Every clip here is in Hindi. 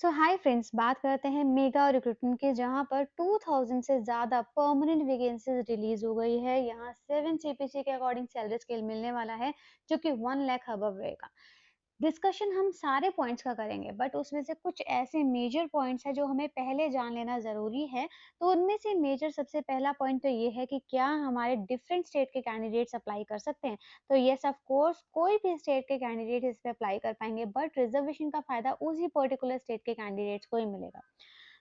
सो हाय फ्रेंड्स, बात करते हैं मेगा रिक्रूटमेंट की, जहां पर 2000 से ज़्यादा परमानेंट वैकेंसीज रिलीज हो गई है। यहाँ 7 सीपीसी के अकॉर्डिंग सैलरी स्केल मिलने वाला है, जो कि 1 लाख अबव रहेगा। डिस्कशन हम सारे पॉइंट्स का करेंगे, बट उसमें से कुछ ऐसे मेजर पॉइंट्स हैं जो हमें पहले जान लेना ज़रूरी है। तो उनमें से मेजर सबसे पहला पॉइंट तो ये है कि क्या हमारे डिफरेंट स्टेट के कैंडिडेट्स अप्लाई कर सकते हैं। तो येस ऑफ कोर्स, कोई भी स्टेट के कैंडिडेट इस पे अप्लाई कर पाएंगे, बट रिजर्वेशन का फ़ायदा उसी पर्टिकुलर स्टेट के कैंडिडेट्स को ही मिलेगा।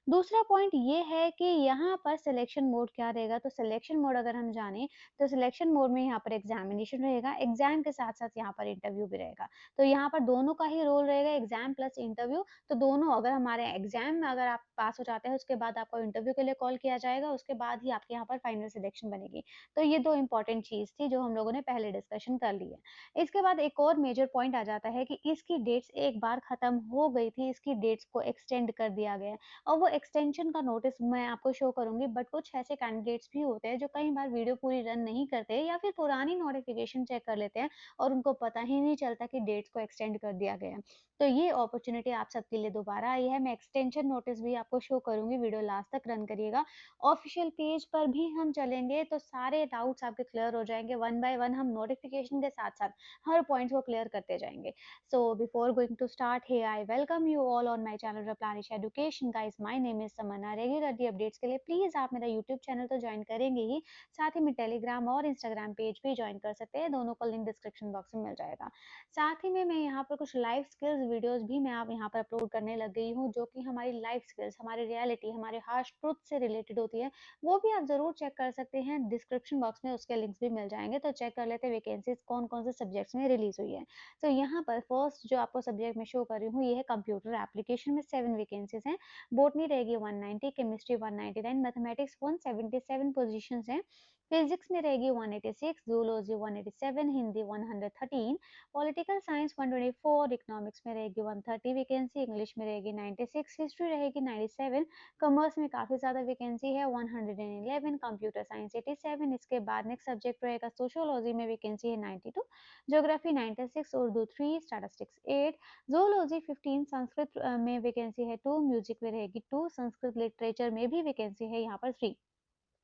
दूसरा पॉइंट ये है कि यहाँ पर सिलेक्शन मोड क्या रहेगा। तो सिलेक्शन मोड अगर हम जानें, तो सिलेक्शन मोड में यहाँ पर एग्जामिनेशन रहेगा, एग्जाम के साथ साथ यहाँ पर इंटरव्यू भी रहेगा। तो यहाँ पर दोनों का ही रोल रहेगा, एग्जाम प्लस इंटरव्यू। तो दोनों, अगर हमारे एग्जाम में अगर आप पास हो जाते हैं, उसके बाद आपको इंटरव्यू के लिए कॉल किया जाएगा, उसके बाद ही आपके यहाँ पर फाइनल सिलेक्शन बनेगी। तो ये दो इंपॉर्टेंट चीज थी जो हम लोगों ने पहले डिस्कशन कर ली है। इसके बाद एक और मेजर पॉइंट आ जाता है कि इसकी डेट्स एक बार खत्म हो गई थी, इसकी डेट्स को एक्सटेंड कर दिया गया है। और वो एक्सटेंशन का नोटिस मैं आपको शो करूँगी, बट कुछ ऐसे कैंडिडेट्स भी होते हैं जो कई बार वीडियो पूरी रन नहीं करते या फिर पुरानी नोटिफिकेशन चेक कर लेते हैं और उनको पता ही नहीं चलता कि डेट्स को एक्सटेंड कर दिया गया है। तो ये अपॉर्चुनिटी आप सबके लिए दोबारा आई है। मैं एक्सटेंशन नोटिस भी आपको शो करूँगी, वीडियो लास्ट तक रन करिएगा। ऑफिशियल पेज पर भी हम चलेंगे तो सारे डाउट्स आपके क्लियर हो जाएँगे, वन बाय वन हम नोटिफिकेशन के साथ-साथ हर पॉइंट्स को क्लियर करते जाएँगे। So before going to start, here I welcome you all on my channel Raplanish Education. Guys, my name is Samana। Regularly updates के लिए प्लीज आप मेरा यूट्यूब चैनल तो ज्वाइन करेंगे ही, साथ ही में टेलीग्राम और इंस्टाग्राम पेज भी ज्वाइन कर सकते हैं। दोनों का लिंक डिस्क्रिप्शन बॉक्स में मिल जाएगा। साथ ही में मैं यहाँ पर कुछ लाइफ स्किल्स वीडियोस भी मैं आप यहाँ पर अपलोड करने लग गई हूँ, जो कि हमारी लाइफ स्किल्स, हमारी रियलिटी, हमारे हार्श ट्रुथ से रिलेटेड होती है। वो भी आप जरूर चेक कर सकते हैं, डिस्क्रिप्शन बॉक्स में उसके लिंक्स भी मिल जाएंगे। तो चेक कर लेते हैं वैकेंसीज कौन कौन से सब्जेक्ट्स में रिलीज हुई है। तो यहाँ पर फर्स्ट जो आपको सब्जेक्ट में शो कर रही हूँ, ये है कंप्यूटर एप्लीकेशन में 7 वैकेंसीज हैं। बॉटनी रहेगी 190, केमिस्ट्री 199, मैथमेटिक्स 177 पोजीशंस हैं। फिजिक्स में रहेगी 186, zoology 187, Hindi 113, political science 124, economics में रहेगी 130 वैकेंसी, इंग्लिश में रहेगी 96, हिस्ट्री रहेगी 97, कॉमर्स में काफी ज्यादा वैकेंसी है 111, कंप्यूटर साइंस 87। इसके बाद नेक्स्ट सब्जेक्ट रहेगा सोशियोलॉजी में वैकेंसी है 92, geography 96, Urdu 3, statistics 8, zoology 15, Sanskrit में वैकेंसी है 2, म्यूजिक में रहेगी 2, संस्कृत लिटरेचर में भी वैकेंसी है यहाँ पर 3।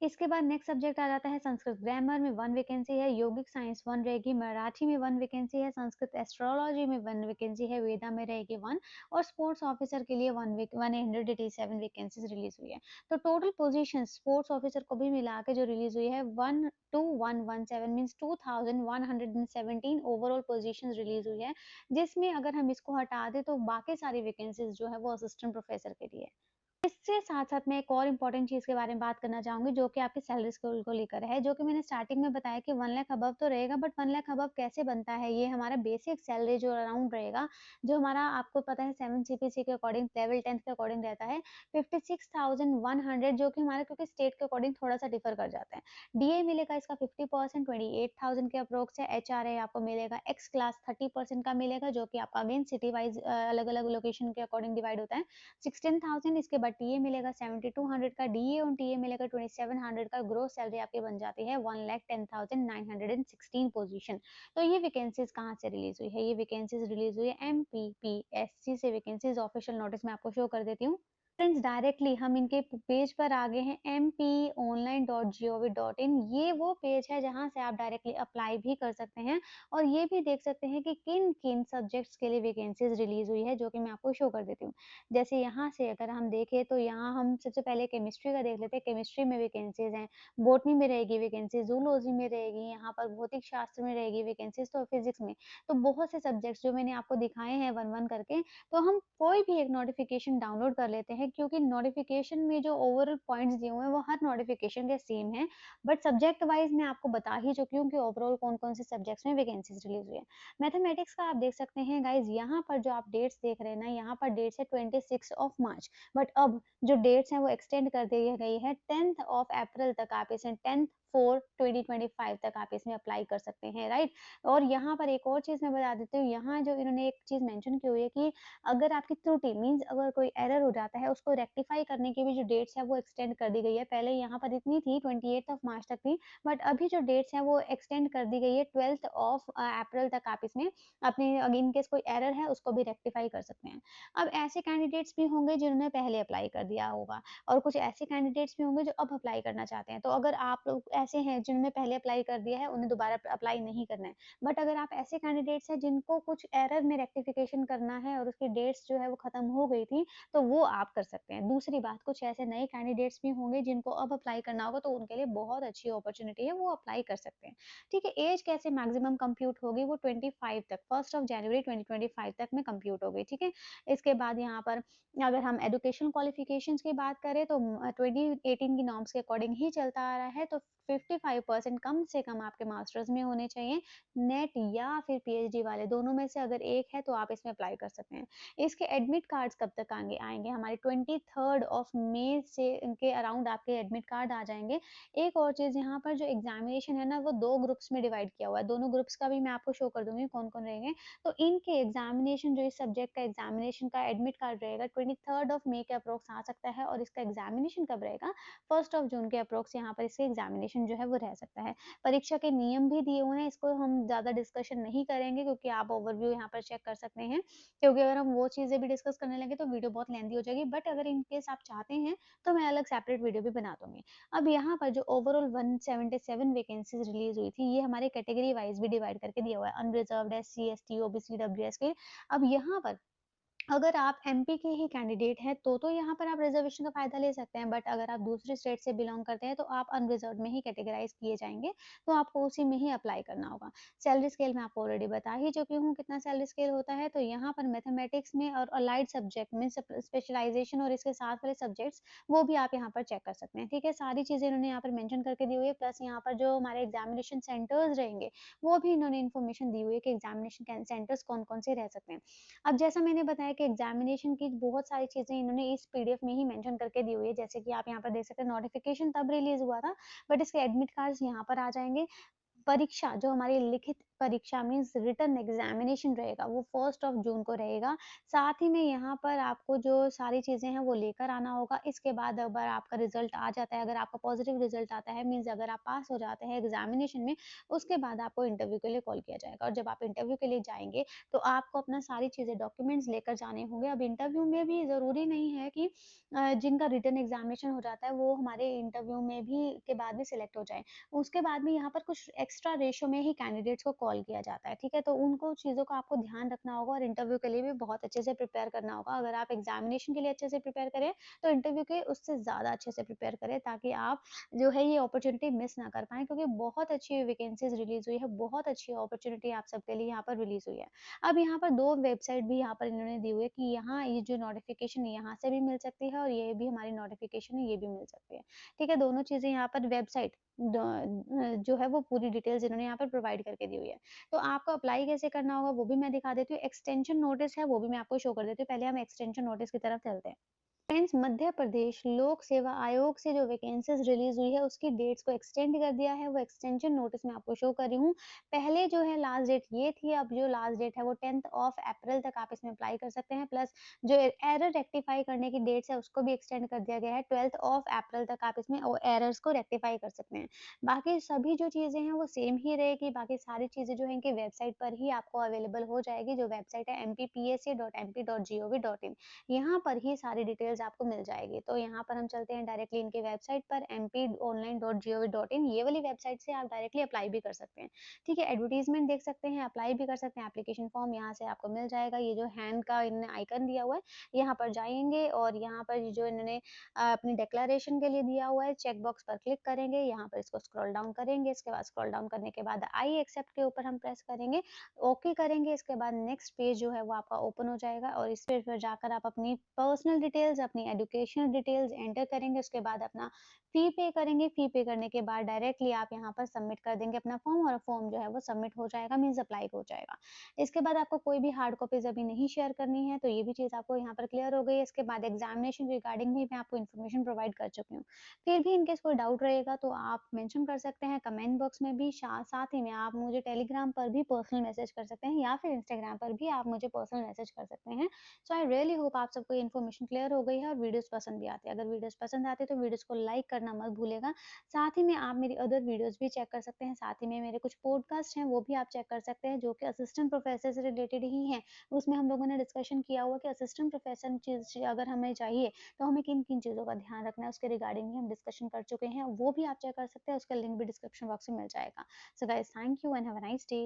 इसके बाद नेक्स्ट सब्जेक्ट आ जाता है संस्कृत ग्रामर में 1 वैकेंसी है, योगिक साइंस 1 रहेगी, मराठी में 1 वैकेंसी है, संस्कृत एस्ट्रोलॉजी में 1 वैकेंसी है, वेदा में रहेगी 1, और स्पोर्ट्स ऑफिसर के लिए 187 वैकेंसीज रिलीज हुई है। तो टोटल पोजीशन स्पोर्ट्स ऑफिसर को भी मिला के जो रिलीज हुई है 12117 मींस 2117 ओवरऑल पोजीशंस रिलीज हुई है, जिसमें अगर हम इसको हटा दें तो बाकी सारी वैकेंसीज जो है वो असिस्टेंट प्रोफेसर के लिए है। इससे साथ-साथ मैं एक और इम्पोर्टेंट चीज़ के बारे में बात करना चाहूँगी, जो कि आपकी सैलरी स्केल को लेकर है, जो कि मैंने स्टार्टिंग में बताया कि 1 लाख अबव तो रहेगा, बट 1 लाख अबव कैसे बनता है? ये हमारा बेसिक सैलरी जो अराउंड रहेगा, जो हमारा आपको पता है 7 सीपीसी के अकॉर्डिंग लेवल 10th के अकॉर्डिंग रहता है 56,100, जो कि हमारा क्योंकि स्टेट के अकॉर्डिंग थोड़ा-सा डिफर कर जाता है। डीए मिलेगा इसका 50% 28,000 के अप्रोक्स है, एचआरए आपको मिलेगा एक्स क्लास 30% का मिलेगा, जो कि आपका अगेन सिटी वाइज़ अलग-अलग लोकेशन के अकॉर्डिंग डिवाइड होता है। 16,000 इसके बाद टीए मिलेगा 7200 का, डीए और टीए मिलेगा 2700 का, ग्रोस सैलरी आपकी बन जाती है 1,10,916 पोजीशन। तो ये वैकेंसीज कहाँ से रिलीज हुई है? ये वैकेंसीज रिलीज हुई है एमपीपीएससी से। वैकेंसीज ऑफिशियल नोटिस में आपको शो कर देती हूँ। फ्रेंड्स, डायरेक्टली हम इनके पेज पर आ गए हैं mponline.gov.in। ये वो पेज है जहां से आप डायरेक्टली अप्लाई भी कर सकते हैं और ये भी देख सकते हैं कि किन किन सब्जेक्ट्स के लिए वैकेंसीज रिलीज हुई है, जो कि मैं आपको शो कर देती हूँ। जैसे यहाँ से अगर हम देखें तो यहाँ हम सबसे पहले केमिस्ट्री का देख लेते हैं। केमिस्ट्री में वैकेंसीज हैं, बॉटनी में रहेगी वैकेंसी, जूलॉजी में रहेगी, यहाँ पर भौतिक शास्त्र में रहेगी वैकेंसीज, तो फिजिक्स में। तो बहुत से सब्जेक्ट्स जो मैंने आपको दिखाए हैं वन वन करके, तो हम कोई भी एक नोटिफिकेशन डाउनलोड कर लेते हैं, क्योंकि नोटिफिकेशन में जो ओवरऑल पॉइंट्स दिए हुए हैं वो हर नोटिफिकेशन के सेम है, बट सब्जेक्ट वाइज मैं आपको बता ही चुकी हूँ कि ओवरऑल कौन कौन से सब्जेक्ट्स में वैकेंसीज रिलीज हुई है। मैथमेटिक्स का आप देख सकते हैं गाइज, यहाँ पर जो आप डेट्स देख रहे हैं ना, यहाँ पर डेट्स है 26 मार्च, बट अब जो डेट्स हैं वो एक्सटेंड कर दी गई है 10th अप्रैल तक। आप इसे 10th 4 2025 तक आप इसमें अप्लाई कर सकते हैं, राइट? और यहाँ पर एक और चीज़ मैं बता देती हूँ, यहाँ जो इन्होंने एक चीज़ मेंशन की हुई है कि अगर आपकी त्रुटि मीन्स अगर कोई एरर हो जाता है, उसको रेक्टिफाई करने की भी जो डेट्स है वो एक्सटेंड कर दी गई है। पहले यहाँ पर इतनी थी 28th ऑफ मार्च तक थी, बट अभी जो डेट्स हैं वो एक्सटेंड कर दी गई है 12th ऑफ अप्रैल तक। आप इसमें अपनी इन केस कोई एरर है उसको भी रेक्टिफाई कर सकते हैं। अब ऐसे कैंडिडेट्स भी होंगे जिन्होंने पहले अप्लाई कर दिया होगा, और कुछ ऐसे कैंडिडेट्स भी होंगे जो अब अप्लाई करना चाहते हैं। तो अगर आप लोग ऐसे हैं जिन्होंने पहले अप्लाई कर दिया है, उन्हें दोबारा अप्लाई नहीं करना है। बट अगर आप ऐसे कैंडिडेट्स हैं जिनको कुछ एरर में रेक्टिफिकेशन करना है और उसकी डेट्स जो है वो खत्म हो गई थी, तो वो आप कर सकते हैं। दूसरी बात, कुछ ऐसे नए कैंडिडेट्स भी होंगे जिनको अब अप्लाई करना होगा, तो उनके लिए बहुत अच्छी अपॉर्चुनिटी है, वो अप्लाई कर सकते हैं। ठीक है, एज कैसे मैक्सिमम कंप्यूट होगी, वो 25 तक, 1 जनवरी 2025 तक में कंप्यूट हो गई। ठीक है, इसके बाद यहाँ पर अगर हम एजुकेशन क्वालिफिकेशंस की बात करें तो 2018 की नॉर्म्स के अकॉर्डिंग ही चलता आ रहा है, तो 55% कम से कम आपके मास्टर्स में होने चाहिए। नेट या फिर पीएचडी वाले दोनों में से अगर एक है तो आप इसमें अप्लाई कर सकते हैं। इसके एडमिट कार्ड्स कब तक आएंगे आएंगे हमारे 23rd ऑफ मई से इनके अराउंड आपके एडमिट कार्ड आ जाएंगे। एक और चीज़, यहाँ पर जो एग्जामिनेशन है ना, वो 2 ग्रुप्स में डिवाइड किया हुआ है। दोनों ग्रुप्स का भी मैं आपको शो कर दूँगी कौन-कौन रहेंगे। तो इनके एग्जामिनेशन, जो इस सब्जेक्ट का एग्जामिनेशन का एडमिट कार्ड रहेगा 23rd ऑफ मई के अप्रॉक्स आ सकता है, और इसका एग्जामिनेशन कब रहेगा 1st ऑफ जून के अप्रॉक्स यहाँ पर इसके एग्जामिनेशन जो है वो रह सकता है। परीक्षा के नियम भी दिए हुए हैं, इसको हम ज़्यादा डिस्कशन नहीं करेंगे क्योंकि आप ओवरव्यू यहाँ पर चेक कर सकते हैं। क्योंकि अगर हम वो चीज़ें भी डिस्कस करने लगे तो वीडियो बहुत लेंथी हो जाएगी, बट अगर इन केस आप चाहते हैं तो मैं अलग सेपरेट वीडियो भी बना दूँगी। अब यहाँ पर जो ओवरऑल 177 वैकेंसीज़ रिलीज़ हुई थी, ये हमारे कैटेगरी वाइज़ भी डिवाइड करके दिया हुआ है, unreserved, SC, ST, OBC, WS के। अब यहाँ पर अगर आप एमपी के ही कैंडिडेट हैं तो यहाँ पर आप रिजर्वेशन का फ़ायदा ले सकते हैं, बट अगर आप दूसरे स्टेट से बिलॉन्ग करते हैं तो आप अनरिजर्व्ड में ही कैटेगराइज़ किए जाएँगे, तो आपको उसी में ही अप्लाई करना होगा। सैलरी स्केल मैं आपको ऑलरेडी बता ही चुकी हूँ कितना सैलरी स्केल होता है, तो यहाँ पर मैथमेटिक्स में और अलाइड सब्जेक्ट में स्पेशलाइज़ेशन और इसके साथ वाले सब्जेक्ट्स, वो भी आप यहाँ पर चेक कर सकते हैं, ठीक है? सारी चीज़ें इन्होंने यहाँ पर मेंशन करके दी हुई है, प्लस यहाँ पर जो हमारे एग्ज़ामिनेशन सेंटर्स रहेंगे, वो भी इन्होंने इन्फॉर्मेशन दी हुई है कि एग्ज़ामिनेशन सेंटर्स कौन-कौन से रह सकते हैं। अब जैसा मैंने बताया कि एग्जामिनेशन की बहुत सारी चीज़ें इन्होंने इस पीडीएफ में ही मेंशन करके दी हुई है, जैसे कि आप यहाँ पर देख सकते हैं नोटिफिकेशन तब रिलीज़ हुआ था, बट इसके एडमिट कार्ड्स यहाँ पर आ जाएँगे। परीक्षा, जो हमारी लिखित परीक्षा मीन्स रिटन एग्जामिनेशन रहेगा, वो 1st ऑफ जून को रहेगा। साथ ही में यहाँ पर आपको जो सारी चीज़ें हैं वो लेकर आना होगा। इसके बाद अगर आपका रिजल्ट आ जाता है, अगर आपका पॉजिटिव रिजल्ट आता है, मीन्स अगर आप पास हो जाते हैं एग्जामिनेशन में, उसके बाद आपको इंटरव्यू के लिए कॉल किया जाएगा, और जब आप इंटरव्यू के लिए जाएंगे तो आपको अपना सारी चीज़ें डॉक्यूमेंट्स लेकर जाने होंगे। अब इंटरव्यू में भी ज़रूरी नहीं है कि जिनका रिटन एग्जामिनेशन हो जाता है वो हमारे इंटरव्यू में भी के बाद भी सिलेक्ट हो जाए। उसके बाद भी यहाँ पर कुछ एक्स्ट्रा रेशो में ही कैंडिडेट्स को कॉल किया जाता है, ठीक है? तो उनको चीज़ों का आपको ध्यान रखना होगा, और इंटरव्यू के लिए भी बहुत अच्छे से प्रिपेयर करना होगा। अगर आप एग्जामिनेशन के लिए अच्छे से प्रिपेयर करें, तो इंटरव्यू के उससे ज़्यादा अच्छे से प्रिपेयर करें, ताकि आप जो है ये अपॉर्चुनिटी मिस ना कर पाएँ, क्योंकि बहुत अच्छी वैकेंसीज़ रिलीज़ हुई है, बहुत अच्छी अपॉर्चुनिटी आप सबके लिए यहाँ पर रिलीज़ हुई है। अब यहाँ पर 2 वेबसाइट भी यहाँ पर इन्होंने दी हुई है कि यहाँ ये जो नोटिफ़िकेशन यहाँ से भी मिल सकती है, और ये भी हमारी नोटिफ़िकेशन है, ये भी मिल सकती है। ठीक है? दोनों चीज़ें यहाँ पर वेबसाइट जो है वो पूरी डिटेल्स इन्होंने यहाँ पर प्रोवाइड करके दी हुई है। तो आपको अप्लाई कैसे करना होगा वो भी मैं दिखा देती हूँ। एक्सटेंशन नोटिस है वो भी मैं आपको शो कर देती हूँ। पहले हम एक्सटेंशन नोटिस की तरफ चलते हैं। फ्रेंड्स, मध्य प्रदेश लोक सेवा आयोग से जो वैकेंसीज रिलीज हुई है उसकी डेट्स को एक्सटेंड कर दिया है, वो एक्सटेंशन नोटिस में आपको शो कर रही हूँ। पहले जो है लास्ट डेट ये थी, अब जो लास्ट डेट है वो 10th ऑफ अप्रैल तक आप इसमें अप्लाई कर सकते हैं, प्लस जो एरर रेक्टिफाई करने की डेट्स है उसको भी एक्सटेंड कर दिया गया है, 12th ऑफ अप्रैल तक आप इसमें एरर्स को रेक्टिफाई कर सकते हैं। बाकी सभी जो चीज़ें हैं वो सेम ही रहेगी, बाकी सारी चीज़ें जो है इनकी वेबसाइट पर ही आपको अवेलेबल हो जाएगी, जो वेबसाइट है mppsc.mp.gov.in, यहाँ पर ही सारी डिटेल्स आपको मिल जाएगी। तो यहाँ पर हम चलते हैं डायरेक्टली इनकी वेबसाइट पर mponline.gov.in, ये वाली वेबसाइट से आप डायरेक्टली अप्लाई भी कर सकते हैं। ठीक है, एडवर्टाइजमेंट देख सकते हैं, अप्लाई भी कर सकते हैं, एप्लीकेशन फॉर्म यहाँ से आपको मिल जाएगा। ये जो हैंड का इन्होंने आइकन दिया हुआ है, यहाँ पर जाएंगे और यहाँ पर ये जो इन्होंने अपनी डिक्लेरेशन के लिए दिया हुआ है, चेक बॉक्स पर क्लिक करेंगे, यहाँ पर इसको स्क्रॉल डाउन करेंगे। इसके बाद स्क्रॉल डाउन करने के बाद आई एक्सेप्ट के ऊपर हम प्रेस करेंगे, ओके करेंगे। इसके बाद नेक्स्ट पेज जो है वो आपका ओपन हो जाएगा, और इस पेज पर जाकर आप अपनी पर्सनल डिटेल्स अपनी एजुकेशन डिटेल्स एंटर करेंगे, उसके बाद अपना फ़ी पे करेंगे, फ़ी पे करने के बाद डायरेक्टली आप यहाँ पर सबमिट कर देंगे अपना फॉर्म और फॉर्म जो है वो सबमिट हो जाएगा, मीन्स अप्लाई हो जाएगा। इसके बाद आपको कोई भी हार्ड कॉपीज़ अभी नहीं शेयर करनी है, तो ये भी चीज़ आपको यहाँ पर क्लियर हो गई है। इसके बाद एग्ज़ामिनेशन रिगार्डिंग भी मैं आपको इन्फॉर्मेशन प्रोवाइड कर चुकी हूँ। फिर भी इन केस कोई डाउट रहेगा तो आप मेंशन कर सकते हैं कमेंट बॉक्स में भी, साथ ही में आप मुझे टेलीग्राम पर भी पर्सनल मैसेज कर सकते हैं या फिर इंस्टाग्राम पर भी आप मुझे पर्सनल मैसेज कर सकते हैं। सो आई रियली होप आप सबको इन्फॉर्मेशन क्लियर हो गई है और वीडियोज़ पसंद भी आती है। अगर वीडियोज़ पसंद आती है तो वीडियोज़ को लाइक करना मत भूलिएगा। साथ ही में आप मेरी अदर वीडियोज़ भी चेक कर सकते हैं। साथ ही में मेरे कुछ पॉडकास्ट हैं वो भी आप चेक कर सकते हैं जो कि असिस्टेंट प्रोफेसर से रिलेटेड ही हैं। उसमें हम लोगों ने डिस्कशन किया हुआ कि असिस्टेंट प्रोफेसर चीज़ अगर हमें चाहिए तो हमें किन-किन चीज़ों का ध्यान रखना है उसके रिगार्डिंग भी हम डिस्कशन कर चुके हैं। वो भी आप चेक कर सकते हैं, उसका लिंक भी डिस्क्रिप्शन बॉक्स में मिल जाएगा। So guys thank you and have a nice day.